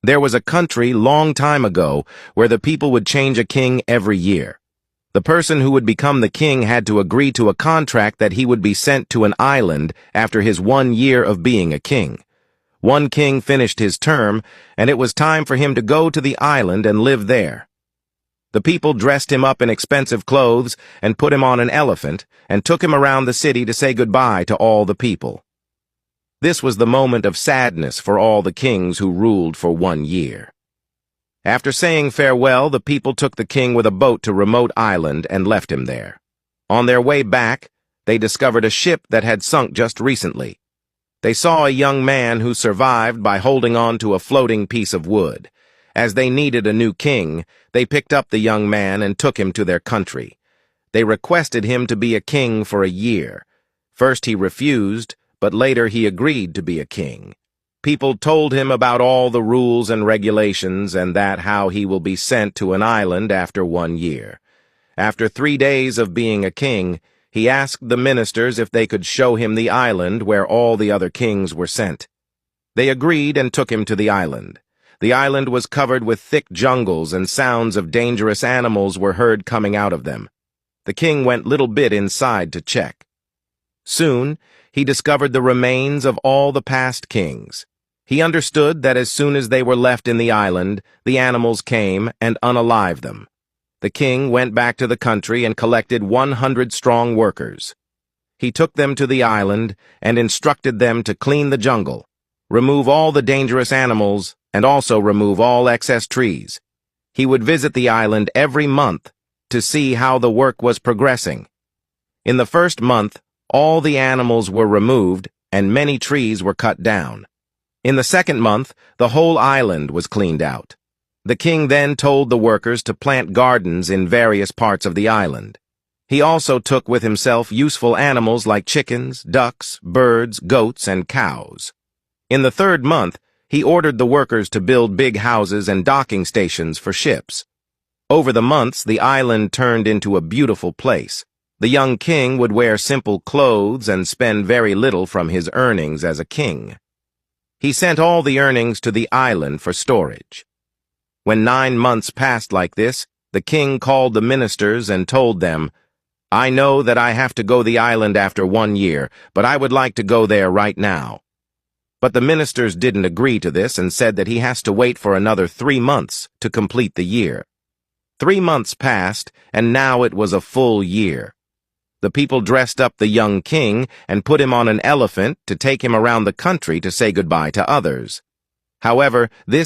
There was a country long time ago where the people would change a king every year. The person who would become the king had to agree to a contract that he would be sent to an island after his 1 year of being a king. One king finished his term, and it was time for him to go to the island and live there. The people dressed him up in expensive clothes and put him on an elephant and took him around the city to say goodbye to all the people. This was the moment of sadness for all the kings who ruled for 1 year. After saying farewell, the people took the king with a boat to a remote island and left him there. On their way back, they discovered a ship that had sunk just recently. They saw a young man who survived by holding on to a floating piece of wood. As they needed a new king, they picked up the young man and took him to their country. They requested him to be a king for a year. First he refused, but later he agreed to be a king. People told him about all the rules and regulations and that how he will be sent to an island after 1 year. After 3 days of being a king, he asked the ministers if they could show him the island where all the other kings were sent. They agreed and took him to the island. The island was covered with thick jungles and sounds of dangerous animals were heard coming out of them. The king went little bit inside to check. Soon, he discovered the remains of all the past kings. He understood that as soon as they were left in the island, the animals came and unalived them. The king went back to the country and collected 100 strong workers. He took them to the island and instructed them to clean the jungle, remove all the dangerous animals, and also remove all excess trees. He would visit the island every month to see how the work was progressing. In the first month, all the animals were removed and many trees were cut down. In the second month, the whole island was cleaned out. The king then told the workers to plant gardens in various parts of the island. He also took with himself useful animals like chickens, ducks, birds, goats, and cows. In the third month, he ordered the workers to build big houses and docking stations for ships. Over the months, the island turned into a beautiful place. The young king would wear simple clothes and spend very little from his earnings as a king. He sent all the earnings to the island for storage. When 9 months passed like this, the king called the ministers and told them, "I know that I have to go to the island after 1 year, but I would like to go there right now." But the ministers didn't agree to this and said that he has to wait for another 3 months to complete the year. 3 months passed, and now it was a full year. The people dressed up the young king and put him on an elephant to take him around the country to say goodbye to others. However, this